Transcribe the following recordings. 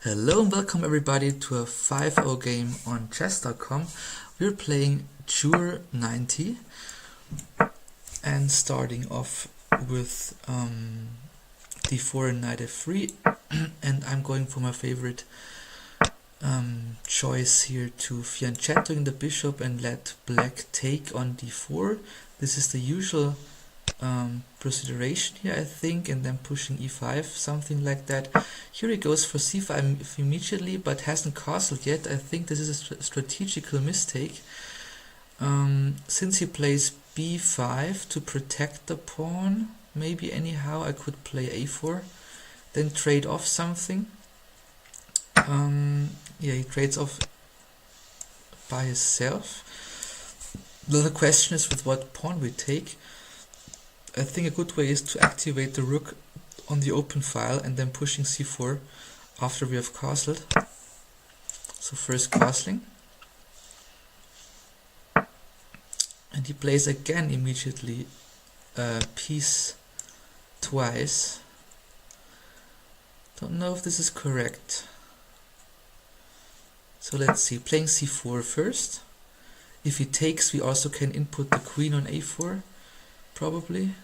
Hello and welcome everybody to a 5-0 game on chess.com. We're playing Jur 90 and starting off with d4 and knight f3 and I'm going for my favorite choice here to fianchettoing the bishop and let black take on d4. This is the usual consideration here, I think, and then pushing e5, something like that. Here he goes for c5 immediately, but hasn't castled yet. I think this is a strategical mistake. Since he plays b5 to protect the pawn, maybe anyhow I could play a4, then trade off something. Yeah, he trades off by himself. The question is with what pawn we take. I think a good way is to activate the rook on the open file and then pushing c4 after we have castled. So first castling. And he plays again immediately a piece twice. Don't know if this is correct. So let's see, playing c4 first. If he takes, we also can input the queen on a4, probably.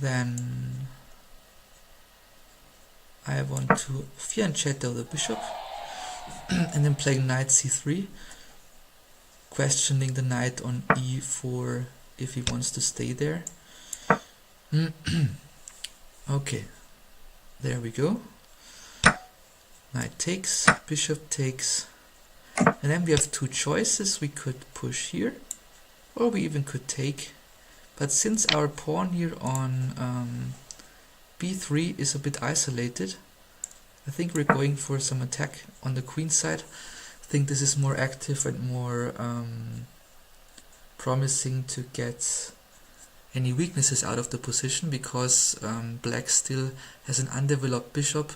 Then I want to fianchetto the bishop and then playing knight c3, questioning the knight on e4 if he wants to stay there. Okay, there we go. Knight takes, bishop takes, and then we have two choices. We could push here, or we even could take. But since our pawn here on b3 is a bit isolated, I think we're going for some attack on the queen side. I think this is more active and more promising to get any weaknesses out of the position, because black still has an undeveloped bishop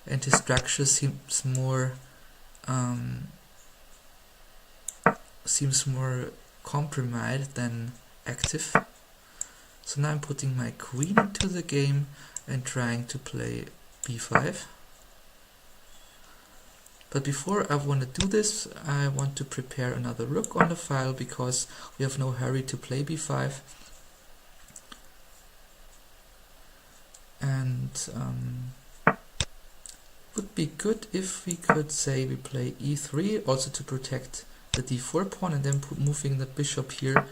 and his structure seems more compromised than active. So now I'm putting my queen into the game and trying to play b5. But before I want to do this, I want to prepare another rook on the file, because we have no hurry to play b5. And would be good if we could say we play e3, also to protect the d4 pawn, and then moving the bishop here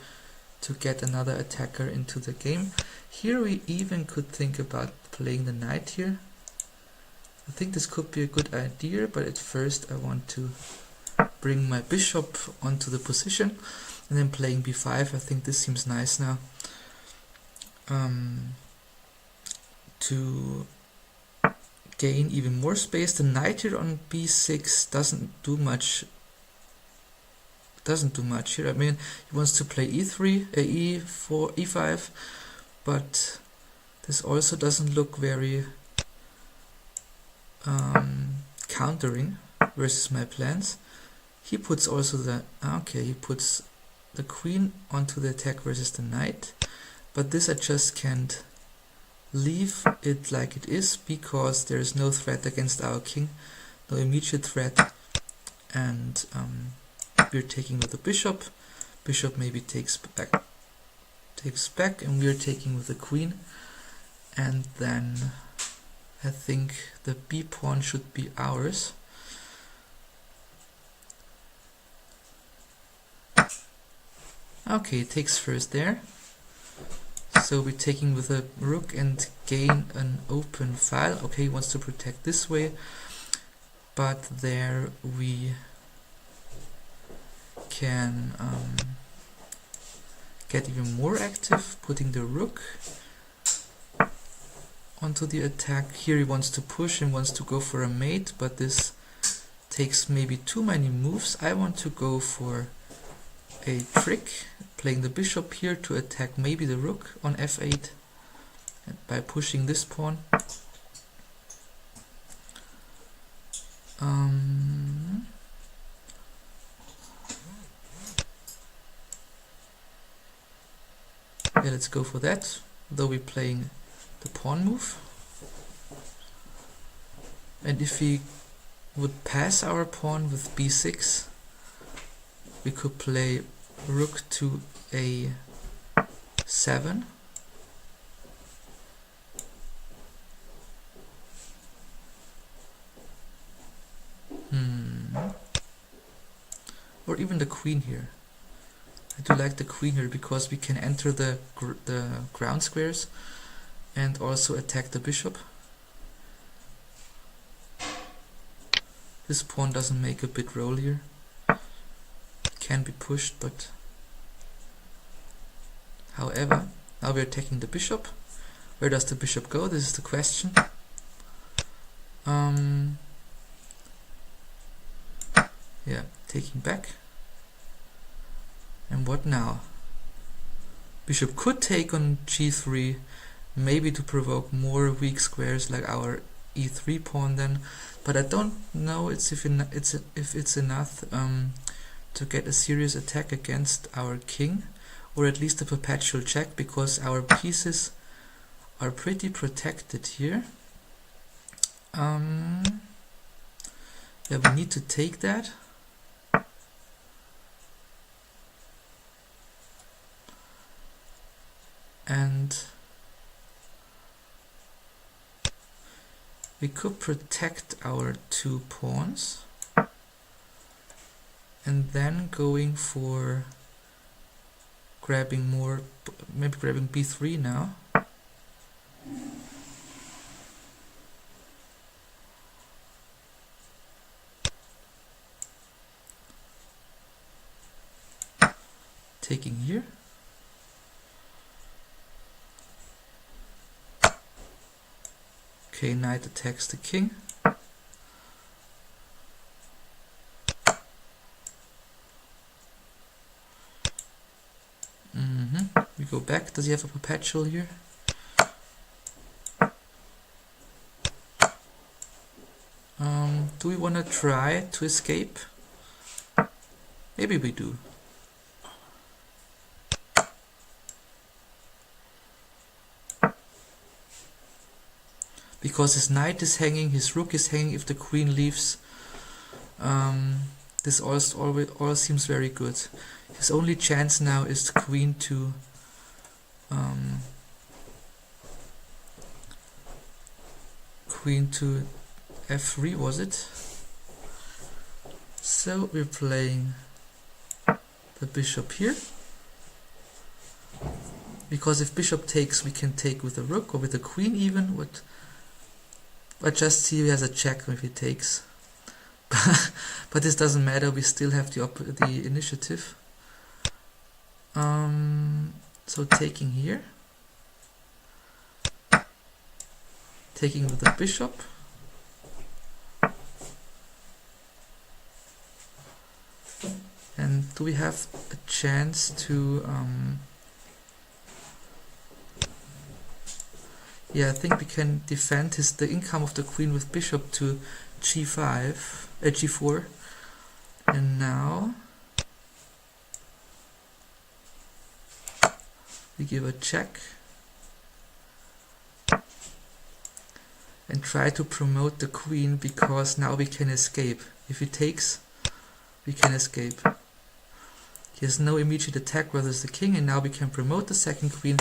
to get another attacker into the game. Here we even could think about playing the knight here. I think this could be a good idea, but at first I want to bring my bishop onto the position, and then playing b5. I think this seems nice now. To gain even more space. The knight here on b6 doesn't do much here. I mean, he wants to play e3, e4, e5, but this also doesn't look very countering versus my plans. He puts also he puts the queen onto the attack versus the knight, but this I just can't leave it like it is, because there is no threat against our king, no immediate threat, and we're taking with the bishop. Bishop maybe takes back, and we're taking with the queen, and then I think the b pawn should be ours. Okay, it takes first there. So we're taking with a rook and gain an open file. Okay, he wants to protect this way, but there we can get even more active, putting the rook onto the attack. Here he wants to push and wants to go for a mate, but this takes maybe too many moves. I want to go for a trick, playing the bishop here to attack maybe the rook on f8 by pushing this pawn. Yeah, let's go for that, though we're playing the pawn move. And if we would pass our pawn with b6, we could play rook to a7. Or even the queen here. I do like the queen here because we can enter the ground squares and also attack the bishop. This pawn doesn't make a big role here. It can be pushed, but however, now we're attacking the bishop. Where does the bishop go? This is the question. Yeah, taking back. And what now? Bishop could take on g3, maybe to provoke more weak squares like our e3 pawn then, but I don't know if it's enough to get a serious attack against our king, or at least a perpetual check, because our pieces are pretty protected here. Yeah, we need to take that. And we could protect our two pawns and then going for grabbing more, maybe grabbing b3 now. Taking here. Okay, knight attacks the king. We go back. Does he have a perpetual here? Do we want to try to escape? Maybe we do. Because his knight is hanging, his rook is hanging if the queen leaves. This all seems very good. His only chance now is queen to f3, was it? So we're playing the bishop here. Because if bishop takes, we can take with the rook or with the queen even. But just see he has a check if he takes. But this doesn't matter, we still have the initiative. So taking here. Taking with the bishop. And do we have a chance to... yeah, I think we can defend the income of the queen with bishop to g4. And now we give a check and try to promote the queen, because now we can escape. If he takes, we can escape. He has no immediate attack versus the king, and now we can promote the second queen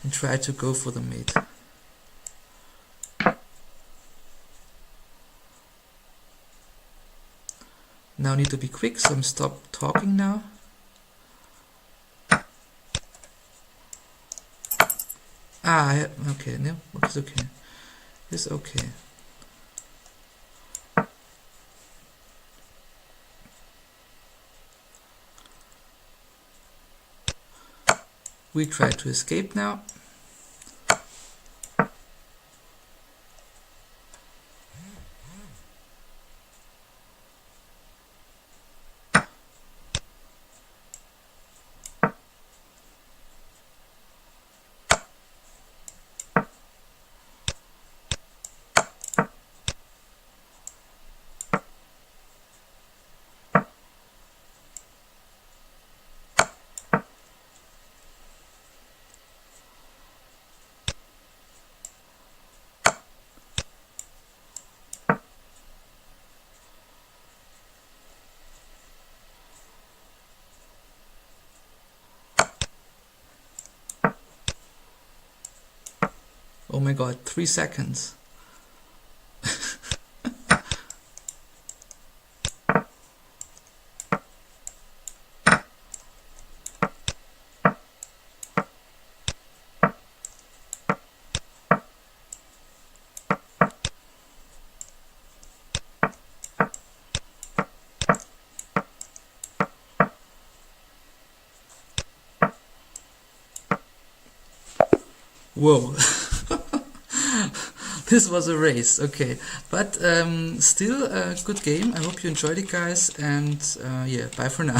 and try to go for the mate. Now I need to be quick, so I'm stop talking now. Okay, no, it's okay. It's okay. We try to escape now. Oh my god, 3 seconds. Whoa. This was a race, okay. But still a good game. I hope you enjoyed it, guys. And yeah, bye for now.